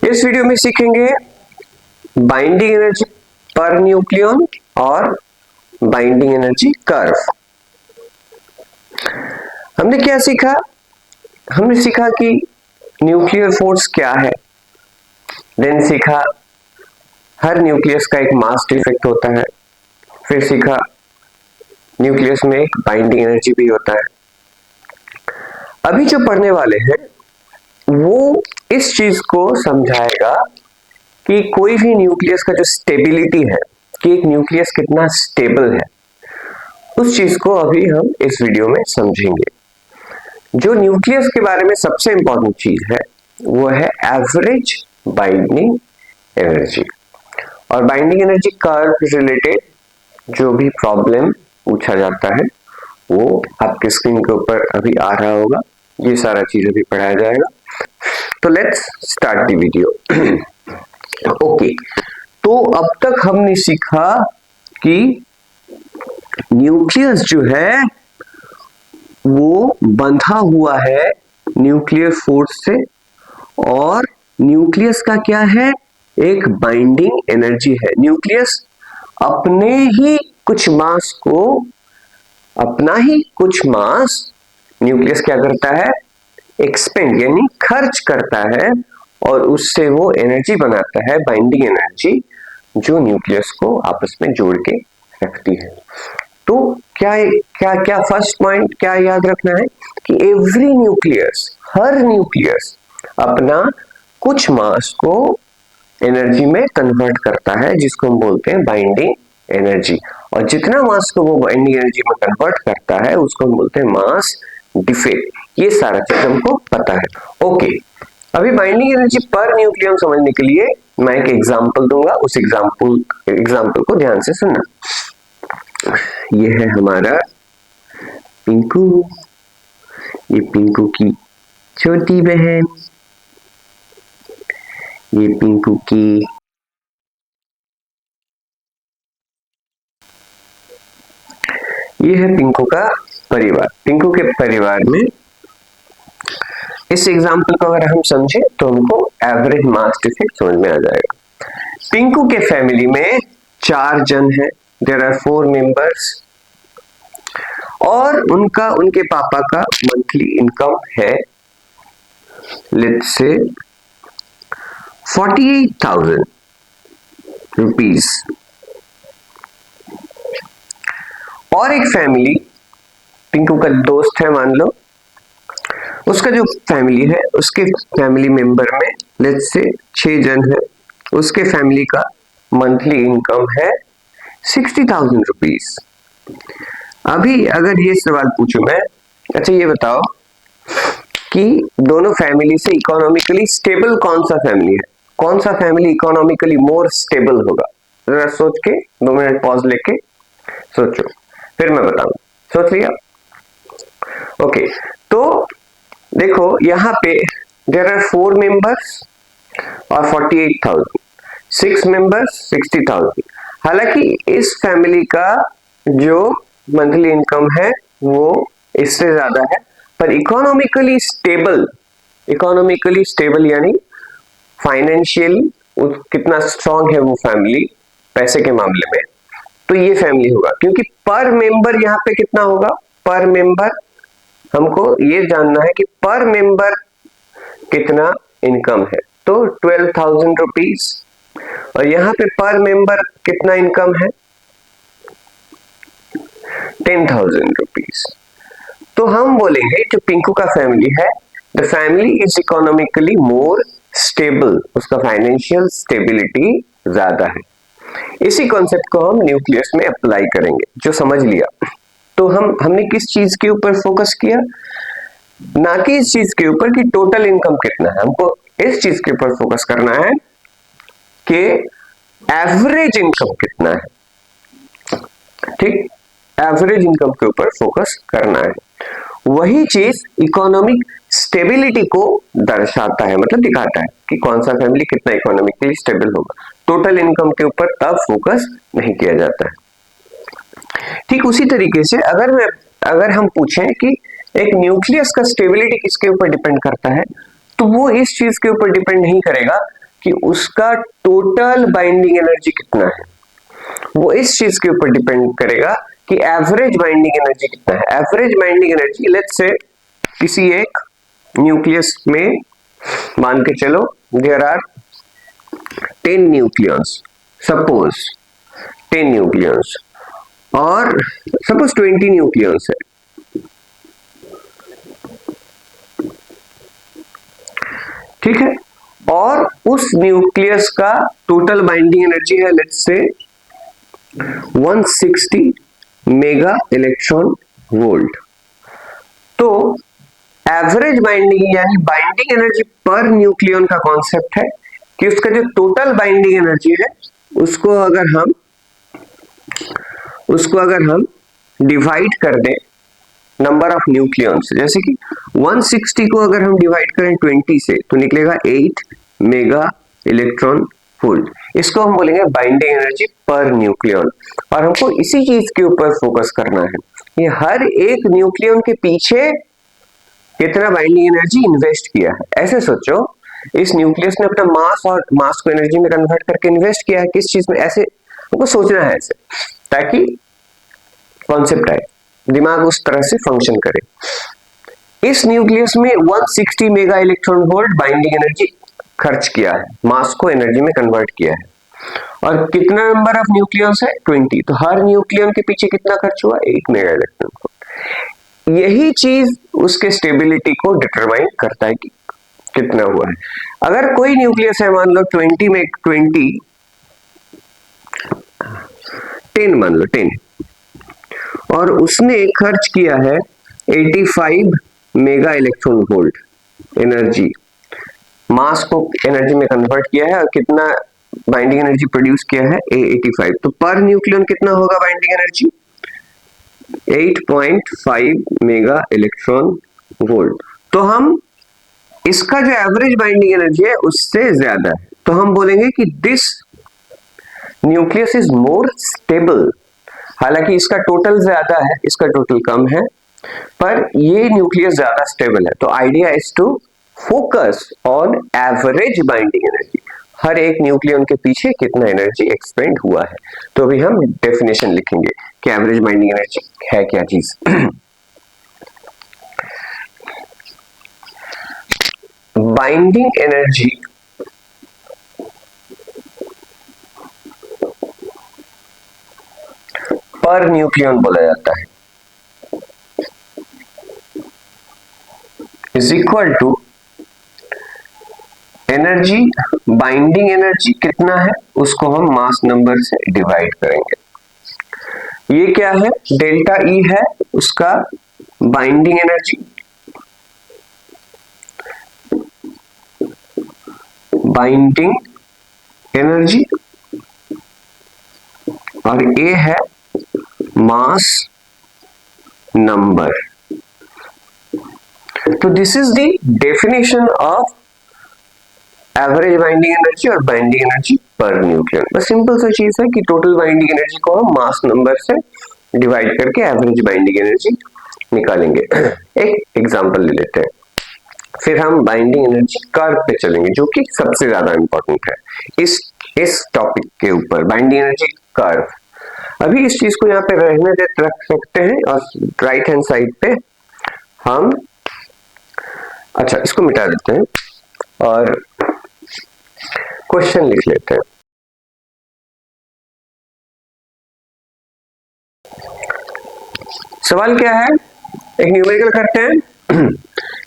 इस वीडियो में सीखेंगे बाइंडिंग एनर्जी पर न्यूक्लियन और बाइंडिंग एनर्जी कर्व। हमने क्या सीखा? हमने सीखा कि न्यूक्लियर फोर्स क्या है, देन सीखा हर न्यूक्लियस का एक मास डिफेक्ट होता है, फिर सीखा न्यूक्लियस में एक बाइंडिंग एनर्जी भी होता है। अभी जो पढ़ने वाले हैं वो इस चीज को समझाएगा कि कोई भी न्यूक्लियस का जो स्टेबिलिटी है, कि एक न्यूक्लियस कितना स्टेबल है, उस चीज को अभी हम इस वीडियो में समझेंगे। जो न्यूक्लियस के बारे में सबसे इंपॉर्टेंट चीज है वो है एवरेज बाइंडिंग एनर्जी। और बाइंडिंग एनर्जी कर्व रिलेटेड जो भी प्रॉब्लम पूछा जाता है वो आपके स्क्रीन के ऊपर अभी आ रहा होगा, ये सारा चीज अभी पढ़ाया जाएगा। तो let's start the video. Okay, तो अब तक हमने सीखा कि न्यूक्लियस जो है वो बंधा हुआ है न्यूक्लियर फोर्स से, और न्यूक्लियस का क्या है, एक बाइंडिंग एनर्जी है। न्यूक्लियस अपना ही कुछ मास न्यूक्लियस क्या करता है, एक्सपेंड यानी खर्च करता है, और उससे वो एनर्जी बनाता है, बाइंडिंग एनर्जी, जो न्यूक्लियस को आपस में जोड़ के रखती है। तो क्या फर्स्ट पॉइंट क्या याद रखना है कि एवरी न्यूक्लियस, हर न्यूक्लियस अपना कुछ मास को एनर्जी में कन्वर्ट करता है, जिसको हम बोलते हैं बाइंडिंग एनर्जी। और जितना मास को वो बाइंडिंग एनर्जी में कन्वर्ट करता है उसको हम बोलते हैं मास डिफेक्ट। ये सारा चीज हमको पता है। ओके, अभी बाइंडिंग एनर्जी पर न्यूक्लियन समझने के लिए मैं एक एग्जांपल दूंगा, उस एग्जांपल को ध्यान से सुनना। ये है हमारा पिंकू, ये पिंकू की छोटी बहन, ये पिंकू की ये है पिंकू का परिवार। पिंकू के परिवार में इस एग्जांपल को अगर हम समझे तो हमको एवरेज मास डिफेक्ट समझ में आ जाएगा। पिंकू के फैमिली में 4 जन है, देयर आर 4 मेंबर्स, और उनके पापा का मंथली इनकम है लेट्स से 48,000 रुपीज। और एक फैमिली, पिंकू का दोस्त है मान लो, उसका जो फैमिली है, उसके फैमिली मेंबर में लेट्स से 6 जन है, उसके फैमिली का मंथली इनकम है 60,000 रुपीज। अभी अगर ये सवाल पूछूं मैं, अच्छा ये बताओ कि दोनों फैमिली से इकोनॉमिकली स्टेबल कौन सा फैमिली है, कौन सा फैमिली इकोनॉमिकली मोर स्टेबल होगा? जरा सोच के 2 मिनट पॉज लेके सोचो, फिर मैं बताऊं। सोच लिया? ओके, तो देखो यहाँ पे देयर आर 4 मेंबर्स और 48,000, 6 मेंबर्स 60,000। हालांकि इस फैमिली का जो मंथली इनकम है वो इससे ज्यादा है, पर इकोनॉमिकली स्टेबल यानी फाइनेंशियल कितना स्ट्रांग है वो फैमिली पैसे के मामले में, तो ये फैमिली होगा। क्योंकि पर मेंबर यहाँ पे कितना होगा, पर मेंबर हमको ये जानना है कि पर मेंबर कितना इनकम है, तो 12,000 रुपीज, और यहाँ पे पर मेंबर कितना इनकम है, 10,000 रुपीज। तो हम बोलेंगे जो पिंकू का फैमिली है, the family is economically more stable, उसका फाइनेंशियल स्टेबिलिटी ज्यादा है। इसी कॉन्सेप्ट को हम न्यूक्लियस में अप्लाई करेंगे, जो समझ लिया। तो हमने किस चीज के ऊपर फोकस किया, ना कि इस चीज के ऊपर कि टोटल इनकम कितना है, हमको इस चीज के ऊपर फोकस करना है कि एवरेज इनकम कितना है। ठीक, एवरेज इनकम के ऊपर फोकस करना है। वही चीज इकोनॉमिक स्टेबिलिटी को दर्शाता है, मतलब दिखाता है कि कौन सा फैमिली कितना इकोनॉमिकली स्टेबल होगा। टोटल इनकम के ऊपर तब फोकस नहीं किया जाता है। ठीक उसी तरीके से अगर हम पूछें कि एक न्यूक्लियस का स्टेबिलिटी किसके ऊपर डिपेंड करता है, तो वो इस चीज के ऊपर डिपेंड नहीं करेगा कि उसका टोटल बाइंडिंग एनर्जी कितना है, वो इस चीज के ऊपर डिपेंड करेगा कि एवरेज बाइंडिंग एनर्जी कितना है। Average binding energy let's say किसी एक न्यूक्लियस में मान के चलो there are 10 nucleons, suppose 10 nucleons और सपोज 20 न्यूक्लियंस है, ठीक है, और उस न्यूक्लियस का टोटल बाइंडिंग एनर्जी है let's say 160 mega electron volt. तो एवरेज बाइंडिंग यानी बाइंडिंग एनर्जी पर न्यूक्लियन का कॉन्सेप्ट है कि उसका जो टोटल बाइंडिंग एनर्जी है उसको अगर हम डिवाइड कर दें नंबर ऑफ न्यूक्लियंस, जैसे कि 160 को अगर हम डिवाइड करें 20 से तो निकलेगा 8 मेगा इलेक्ट्रॉन वोल्ट। इसको हम बोलेंगे बाइंडिंग एनर्जी पर न्यूक्लियन। और हमको इसी चीज के ऊपर फोकस करना है, ये हर एक न्यूक्लियन के पीछे कितना बाइंडिंग एनर्जी इन्वेस्ट किया है। ऐसे सोचो, इस न्यूक्लियस ने अपना मास और मास को एनर्जी में कन्वर्ट करके इन्वेस्ट किया है किस चीज में, ऐसे हमको सोचना है ऐसे, ताकि कॉन्सेप्ट आए, दिमाग उस तरह से फंक्शन करे। इस न्यूक्लियस में 160 mega electron volt binding energy खर्च किया है, मास को एनर्जी में कन्वर्ट किया है। और कितना नंबर ऑफ न्यूक्लियंस है 20, तो हर न्यूक्लियन के पीछे कितना खर्च हुआ 8 मेगा इलेक्ट्रॉन वोल्ट। यही चीज उसके स्टेबिलिटी को डिटरमाइन करता है कि कितना हुआ है। अगर कोई न्यूक्लियस है मान लो 20 में 10 मान लो 10 और उसने खर्च किया है 85 मेगा इलेक्ट्रॉन वोल्ट एनर्जी, मास को एनर्जी में कन्वर्ट किया है और कितना बाइंडिंग एनर्जी प्रोड्यूस किया है 85, तो पर न्यूक्लियन कितना होगा binding energy 8.5 mega electron volt. तो हम इसका जो एवरेज बाइंडिंग एनर्जी है उससे ज्यादा है, तो हम बोलेंगे कि this nucleus is more stable. हालांकि इसका टोटल ज्यादा है, इसका टोटल कम है, पर ये न्यूक्लियस ज्यादा स्टेबल है। तो idea is to focus on average binding energy, हर एक न्यूक्लियन के पीछे कितना एनर्जी एक्सपेंड हुआ है। तो अभी हम डेफिनेशन लिखेंगे कि एवरेज बाइंडिंग एनर्जी है क्या चीज। बाइंडिंग एनर्जी पर न्यूक्लियन बोला जाता है is equal to energy, binding energy कितना है उसको हम मास नंबर से डिवाइड करेंगे। ये क्या है डेल्टा ई है उसका बाइंडिंग एनर्जी, बाइंडिंग एनर्जी, और ए है मास नंबर। तो this is the definition of average binding energy और बाइंडिंग एनर्जी पर न्यूक्लियन। बस सिंपल सा चीज है कि टोटल बाइंडिंग एनर्जी को हम मास नंबर से डिवाइड करके एवरेज बाइंडिंग एनर्जी निकालेंगे। एक एग्जांपल ले लेते हैं, फिर हम बाइंडिंग एनर्जी कर्व पे चलेंगे जो कि सबसे ज्यादा इंपॉर्टेंट है इस टॉपिक के ऊपर, बाइंडिंग एनर्जी कर्व। अभी इस चीज को यहाँ पे रहने दे रख सकते हैं और राइट हैंड साइड पे हम अच्छा इसको मिटा देते हैं और क्वेश्चन लिख लेते हैं। सवाल क्या है, एक न्यूमेरिकल करते हैं।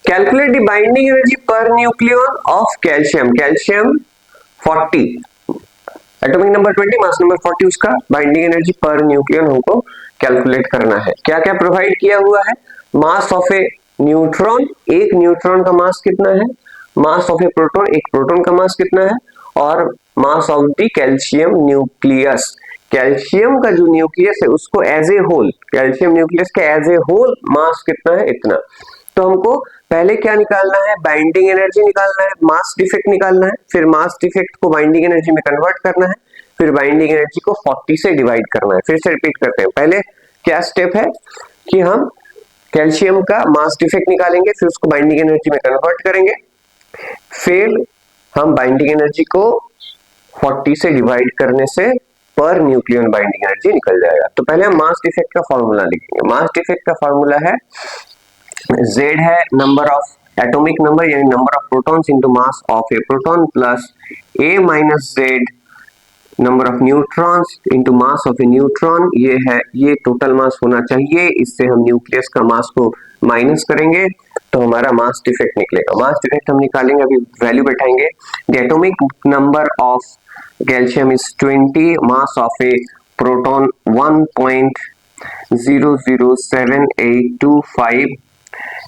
Calculate the binding energy per nucleon of calcium, calcium 40, atomic number 20, mass number 40, उसका बाइंडिंग एनर्जी पर न्यूक्लियन हमको कैलकुलेट करना है। क्या क्या प्रोवाइड किया हुआ है, मास ऑफ ए न्यूट्रॉन, एक न्यूट्रॉन का मास कितना है, मास ऑफ ए प्रोटॉन, एक प्रोटॉन का मास कितना है, और mass of the calcium nucleus, calcium का जो न्यूक्लियस है उसको as a whole, calcium nucleus का एज ए होल मास कितना है इतना। तो हमको पहले क्या निकालना है, बाइंडिंग एनर्जी निकालना है, मास डिफेक्ट निकालना है, फिर मास डिफेक्ट को बाइंडिंग एनर्जी में कन्वर्ट करना है, फिर बाइंडिंग एनर्जी को 40 से डिवाइड करना है। फिर से रिपीट करते हैं, पहले क्या स्टेप है कि हम कैल्शियम का मास डिफेक्ट निकालेंगे, फिर उसको बाइंडिंग एनर्जी में कन्वर्ट करेंगे, फिर हम बाइंडिंग एनर्जी को 40 से डिवाइड करने से पर न्यूक्लियन बाइंडिंग एनर्जी निकल जाएगा। तो पहले हम मास डिफेक्ट का फॉर्मूला लिखेंगे। मास डिफेक्ट का फॉर्मूला है Z है नंबर ऑफ एटॉमिक नंबर यानी number of protons into mass of a proton plus A minus Z number of neutrons into mass of a neutron. ये है, ये total mass होना चाहिए। इससे हम न्यूक्लियस का मास को माइनस करेंगे तो हमारा मास डिफेक्ट निकलेगा। मास डिफेक्ट हम निकालेंगे, अभी वैल्यू बैठाएंगे। The atomic number of calcium is 20, mass of a proton 1.007825।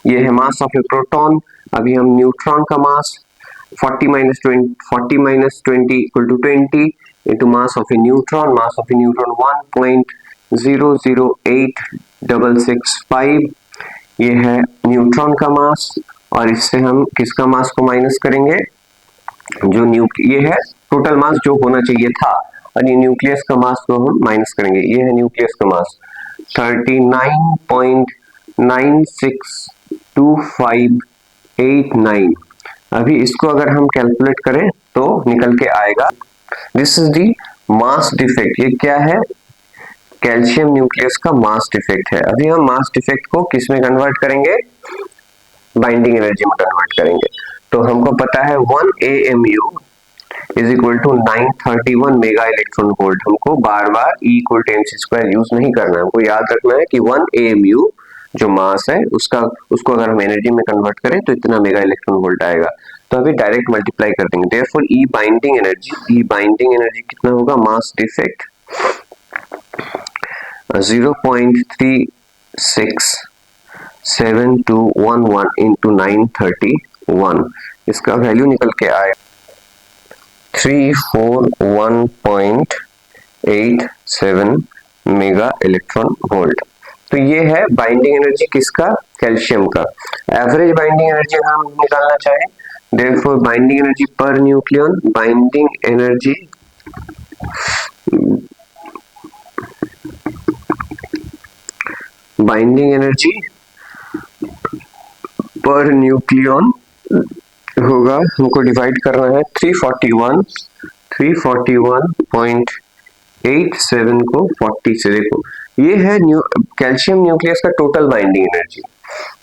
ये है मास ऑफ ए प्रोटॉन। अभी हम न्यूट्रॉन का mass 40 minus 20 equal to 20 into mass of a neutron. Mass of a neutron 1.008665। ये है न्यूट्रॉन का मास और इससे हम किसका मास को माइनस करेंगे, जो ये है टोटल मास जो होना चाहिए था, और ये न्यूक्लियस का मास को हम माइनस करेंगे। ये है न्यूक्लियस का मास 39.962589। अभी इसको अगर हम कैलकुलेट करें तो निकल के आएगा, this is the mass defect. ये क्या है, कैल्शियम न्यूक्लियस का मास डिफेक्ट है। अभी हम मास डिफेक्ट को किस में कन्वर्ट करेंगे, बाइंडिंग एनर्जी में कन्वर्ट करेंगे। तो हमको पता है 1 AMU is equal to 931 mega electron volt. हमको बार बार E equal to mc² use नहीं करना है, हमको याद रखना है कि 1 AMU जो मास है उसको अगर हम एनर्जी में कन्वर्ट करें तो इतना मेगा इलेक्ट्रॉन वोल्ट आएगा। तो अभी डायरेक्ट मल्टीप्लाई कर देंगे। देयरफॉर E बाइंडिंग एनर्जी कितना होगा, मास डिफेक्ट 0.367211 इंटू 931। इसका वैल्यू निकल के आए 341.87 मेगा इलेक्ट्रॉन वोल्ट। तो ये है बाइंडिंग एनर्जी किसका, कैल्शियम का। एवरेज बाइंडिंग एनर्जी हम निकालना चाहें, therefore binding energy per nucleon, binding energy per nucleon होगा, हमको डिवाइड करना है 341.87 को 40 से। देखो ये है कैल्शियम न्यूक्लियस का टोटल बाइंडिंग एनर्जी।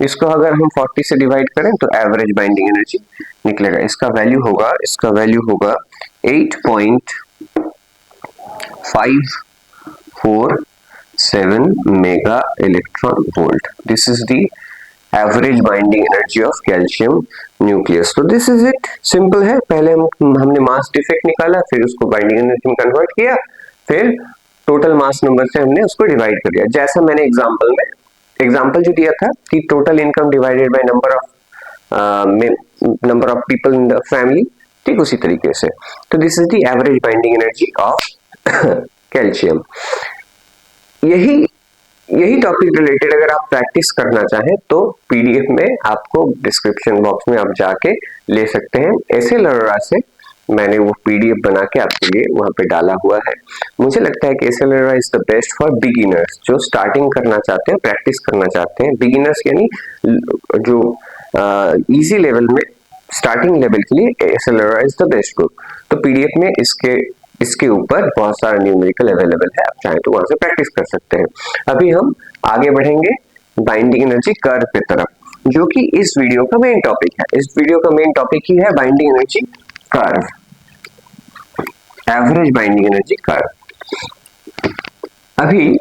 इसको अगर हम 40 से डिवाइड करें तो एवरेज बाइंडिंग एनर्जी निकलेगा। इसका वैल्यू होगा 8.547 mega electron volt. This is the average binding energy of calcium nucleus. तो दिस इज इट, सिंपल है। पहले हमने मास डिफेक्ट निकाला, फिर उसको बाइंडिंग एनर्जी में कन्वर्ट किया, फिर टोटल मास नंबर से हमने उसको डिवाइड कर दिया। जैसा मैंने एग्जांपल जो दिया था कि total income divided by number of people in the family, ठीक उसी तरीके से। तो this is the average binding energy of calcium. यही टॉपिक रिलेटेड अगर आप प्रैक्टिस करना चाहें तो पीडीएफ में आपको डिस्क्रिप्शन बॉक्स में आप जाके ले सकते हैं। एसएल अरोरा से मैंने वो पीडीएफ बना के आपके लिए वहां पे डाला हुआ है। मुझे लगता है कि SL Arora is the best for beginners, जो स्टार्टिंग करना चाहते हैं, प्रैक्टिस करना चाहते हैं। बिगिनर्स यानी जो इजी लेवल में, स्टार्टिंग लेवल के लिए SL Arora is the best book. तो पीडीएफ में इसके ऊपर बहुत सारा न्यूमेरिकल अवेलेबल है, आप चाहें तो वहां से प्रैक्टिस कर सकते हैं। अभी हम आगे बढ़ेंगे बाइंडिंग एनर्जी कर्व की तरफ, जो कि इस वीडियो का मेन टॉपिक है। इस वीडियो का मेन टॉपिक ही है binding energy curve, average binding energy curve. अभी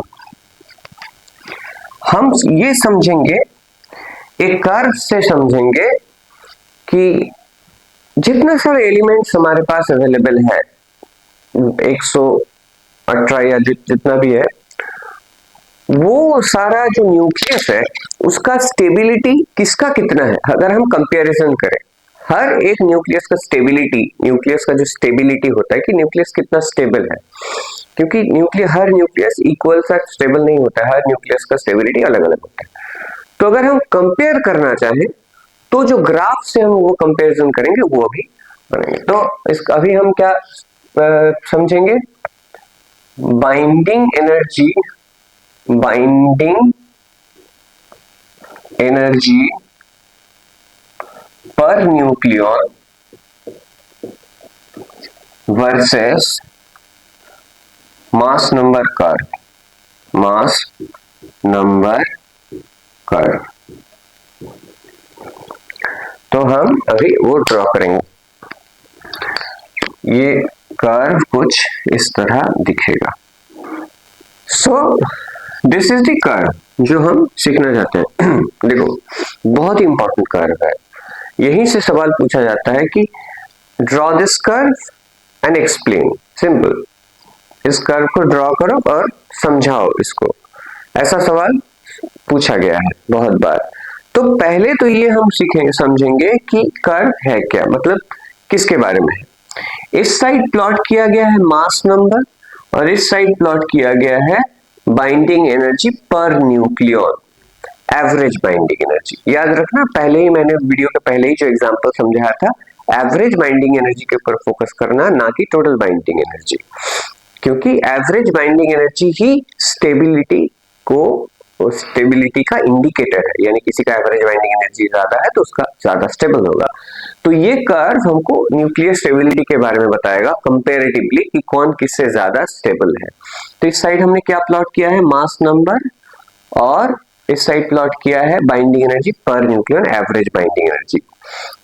हम ये समझेंगे, एक कर्व से समझेंगे कि जितना सारे एलिमेंट्स हमारे पास अवेलेबल है, 118 या जितना भी है, वो सारा जो न्यूक्लियस है उसका स्टेबिलिटी किसका कितना है। अगर हम कंपैरिजन करें हर एक न्यूक्लियस का स्टेबिलिटी, न्यूक्लियस का जो स्टेबिलिटी होता है कि न्यूक्लियस कितना स्टेबल है, क्योंकि हर न्यूक्लियस इक्वल सा स्टेबल नहीं होता है, हर न्यूक्लियस का स्टेबिलिटी अलग अलग होता है। तो अगर हम कंपेयर करना चाहें तो जो ग्राफ से हम वो कंपैरिजन करेंगे वो अभी बनेंगे। तो अभी हम क्या समझेंगे, binding energy per nucleon versus mass number curve, mass number curve. तो हम अभी वो ड्रॉ करेंगे। ये कर्व कुछ इस तरह दिखेगा। So this is the curve जो हम सीखना चाहते हैं। देखो बहुत ही इंपॉर्टेंट कर्व है, यहीं से सवाल पूछा जाता है कि draw this curve and explain. Simple, इस कर्व को ड्रॉ करो और समझाओ इसको, ऐसा सवाल पूछा गया है बहुत बार। तो पहले तो ये हम सीखेंगे, समझेंगे कि कर्व है क्या, मतलब किसके बारे में है। इस साइड प्लॉट किया गया है मास नंबर और इस साइड प्लॉट किया गया है binding energy per nucleon, average binding energy. याद रखना, पहले ही मैंने वीडियो के पहले ही जो एग्जांपल समझाया था, एवरेज बाइंडिंग एनर्जी के ऊपर फोकस करना, ना कि टोटल बाइंडिंग एनर्जी, क्योंकि एवरेज बाइंडिंग एनर्जी ही स्टेबिलिटी का इंडिकेटर है। यानी किसी का एवरेज बाइंडिंग एनर्जी ज्यादा है तो उसका ज्यादा स्टेबल होगा। तो ये कर्व हमको न्यूक्लियर स्टेबिलिटी के बारे में बताएगा कंपैरेटिवली कि कौन किससे ज्यादा स्टेबल है। तो इस साइड हमने क्या प्लॉट किया है, मास नंबर, और इस साइड प्लॉट किया है binding energy per nucleon, average binding energy.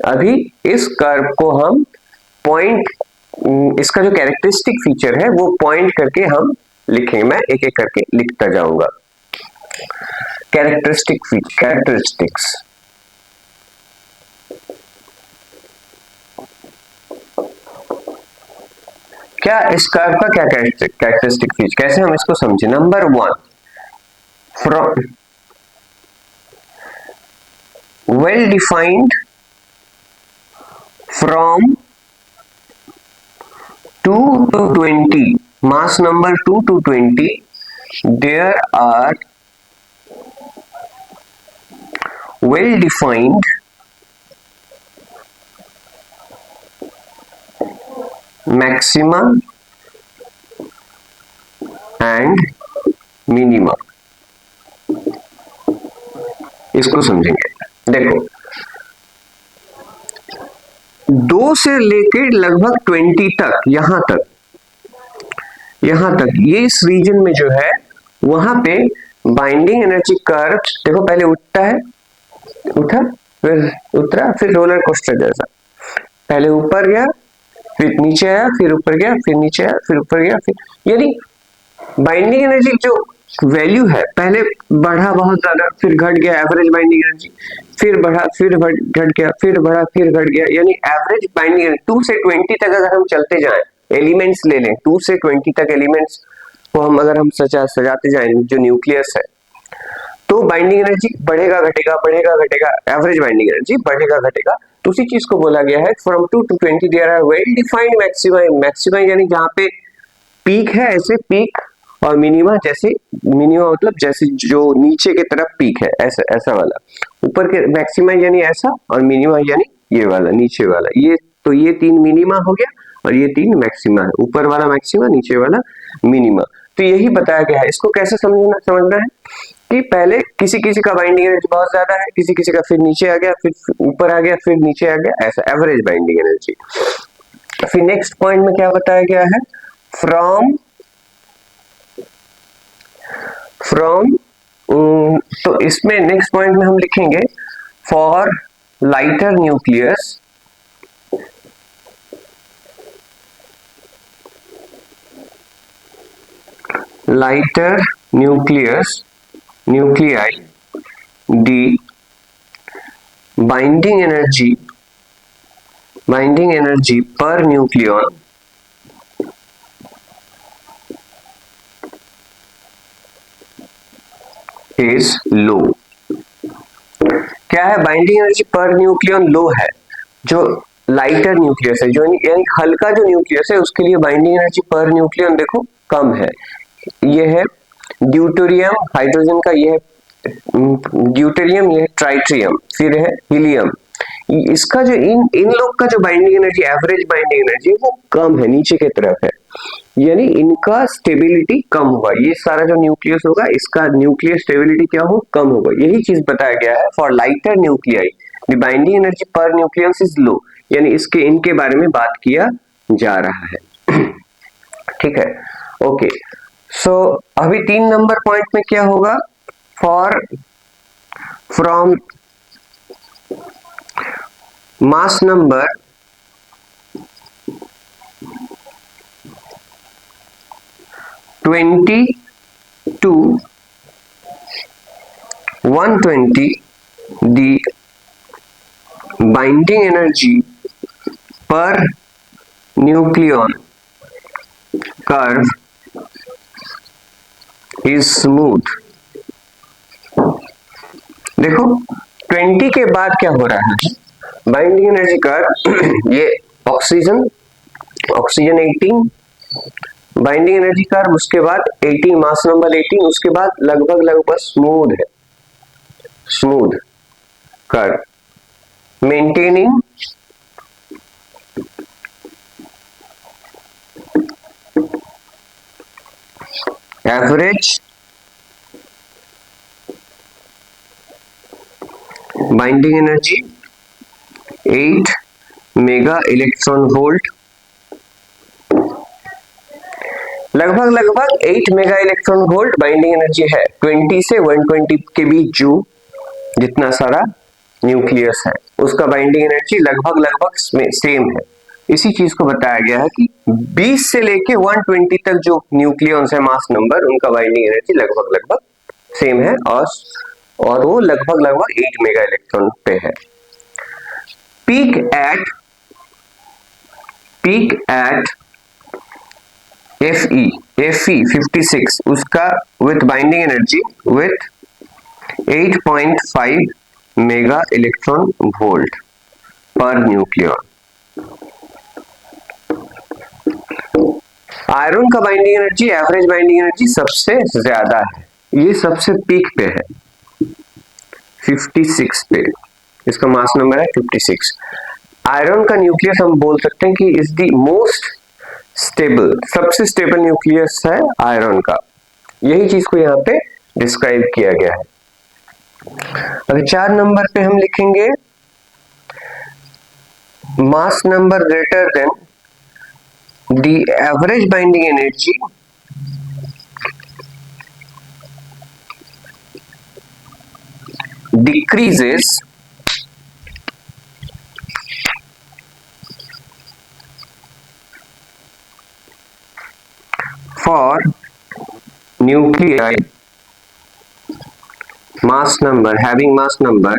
अभी इस कर्व को हम पॉइंट, इसका जो कैरेक्टरिस्टिक फीचर है वो पॉइंट करके हम लिखेंगे। मैं एक एक करके लिखता जाऊंगा। कैरेक्टरिस्टिक्स, क्या इस कर्व का क्या कैरेक्टरिस्टिक फीचर, कैसे हम इसको समझे। Number 1, from well defined from 2 to 20, mass number 2 to 20, there are well defined maxima and minima। इसको समझेंगे। देखो 2 से लेकर लगभग 20 तक, यहां तक ये इस रीजन में जो है वहां पे बाइंडिंग एनर्जी कर्व देखो, पहले उठता है, उठा फिर उतरा, फिर रोलर कोस्टर जैसा, पहले ऊपर गया फिर नीचे आया, फिर ऊपर गया फिर नीचे आया, फिर ऊपर गया फिर, यानी बाइंडिंग एनर्जी जो वैल्यू है पहले बढ़ा बहुत ज्यादा, फिर घट गया एवरेज बाइंडिंग एनर्जी, फिर बढ़ा फिर घट गया, फिर बढ़ा फिर घट गया, यानी एवरेज बाइंडिंग एनर्जी 2 से 20 तक अगर हम चलते जाएं, एलिमेंट्स ले लें 2 से 20 तक एलिमेंट्स को हम अगर हम सजाते जाएं जो न्यूक्लियस है, तो बाइंडिंग एनर्जी बढ़ेगा घटेगा, बढ़ेगा घटेगा, एवरेज बाइंडिंग एनर्जी बढ़ेगा घटेगा। तो उसी चीज को बोला गया है from 2 to 20 there are well defined maxima, यानी जहां पे पीक है ऐसे पीक, और मिनिमा जैसे, मिनिमा मतलब जैसे जो नीचे की तरफ पीक है ऐसा वाला, ऊपर के मैक्सिमा यानी ऐसा, और मिनिमा यानी ये वाला नीचे वाला। ये तो ये 3 मिनिमा हो गया और ये 3 मैक्सिमा है, ऊपर वाला मैक्सिमा नीचे वाला मिनिमा। तो यही बताया गया है। इसको कैसे समझना है कि पहले किसी का बाइंडिंग एनर्जी बहुत ज्यादा है, किसी का फिर नीचे आ गया, फिर ऊपर आ गया, फिर नीचे आ गया, ऐसा एवरेज बाइंडिंग एनर्जी। फिर नेक्स्ट पॉइंट में क्या बताया गया है, फ्रॉम तो इसमें नेक्स्ट पॉइंट में हम लिखेंगे for lighter nucleus nuclei, the binding energy per nucleon is low। क्या है, बाइंडिंग एनर्जी पर न्यूक्लियन लो है। जो लाइटर न्यूक्लियस है, जो यानी हल्का जो न्यूक्लियस है, उसके लिए बाइंडिंग एनर्जी पर न्यूक्लियन देखो कम है। ये है ड्यूटेरियम, हाइड्रोजन का ये है ड्यूटेरियम, ये है ट्राइट्रियम, फिर है हीलियम। इसका जो इन लोग का जो binding energy, average binding energy वो कम है, नीचे की तरफ है, यानी इनका स्टेबिलिटी कम होगा। ये सारा जो न्यूक्लियस होगा इसका न्यूक्लियर स्टेबिलिटी क्या हो, कम होगा। यही चीज बताया गया है for lighter nuclei the binding energy पर न्यूक्लियस इज लो, यानी इसके इनके बारे में बात किया जा रहा है। ठीक है, ओके। सो अभी 3 नंबर पॉइंट में क्या होगा, from mass number 20 to 120, the binding energy per nucleon curve is smooth। देखो 20 के बाद क्या हो रहा है, बाइंडिंग एनर्जी कर्व ये ऑक्सीजन 18, बाइंडिंग एनर्जी कर्व उसके बाद 18, मास नंबर 18, उसके बाद लगभग स्मूथ है, smooth curve maintaining average binding energy 8 mega electron volt, लगभग 8 mega electron volt binding energy है 20 से 120 के बीच। जो जितना सारा न्यूक्लियस है उसका बाइंडिंग एनर्जी लगभग सेम है। इसी चीज को बताया गया है कि 20 से लेके 120 तक जो न्यूक्लियॉन्स है मास नंबर, उनका बाइंडिंग एनर्जी लगभग सेम है और वो लगभग 8 मेगा इलेक्ट्रॉन पे है। पीक एट Fe 56 उसका with binding energy with 8.5 mega electron volt पर न्यूक्लियॉन। आयरन का binding energy, average binding energy सबसे ज्यादा है, ये सबसे पीक पे है 56 पे, इसका मास नंबर है 56। आयरन का न्यूक्लियस हम बोल सकते हैं कि इज द मोस्ट स्टेबल, सबसे स्टेबल न्यूक्लियस है आयरन का। यही चीज को यहाँ पे डिस्क्राइब किया गया है। अभी 4 नंबर पे हम लिखेंगे mass number greater than the average binding energy decreases for nuclei mass number having mass number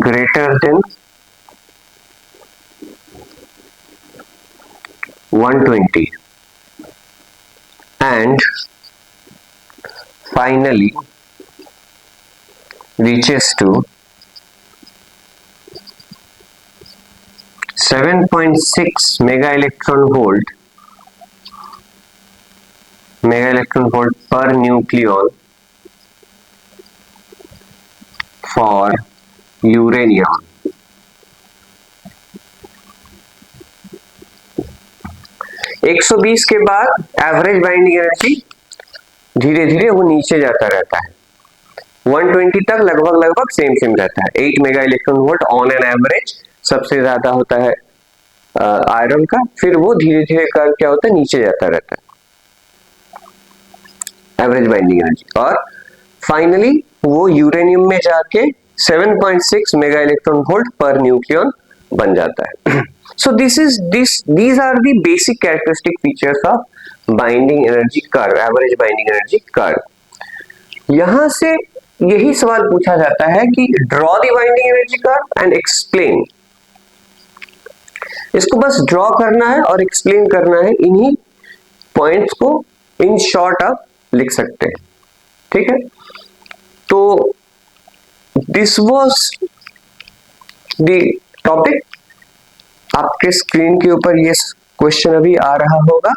greater than 120 and finally reaches to 7.6 mega electron volt per nucleon for uranium. एक 120 के बाद एवरेज बाइंडिंग एनर्जी धीरे धीरे वो नीचे जाता रहता है, 120 तक लगभग सेम रहता है। 8 mega electron volt on an average सबसे ज्यादा होता है आयरन का, फिर वो धीरे धीरे कर क्या होता है, नीचे जाता रहता है एवरेज बाइंडिंग एनर्जी, और फाइनली वो यूरेनियम में जाके 7.6 मेगा इलेक्ट्रॉन वोल्ट पर न्यूक्लियॉन बन जाता है। सो these are the basic characteristic features of binding energy curve, average binding energy curve। यहां से यही सवाल पूछा जाता है कि draw the binding energy curve and explain. इसको बस ड्रॉ करना है और एक्सप्लेन करना है, इन्हीं पॉइंट्स को इन शॉर्ट आप लिख सकते हैं, ठीक है। तो दिस वॉज द टॉपिक। आपके स्क्रीन के ऊपर ये क्वेश्चन अभी आ रहा होगा।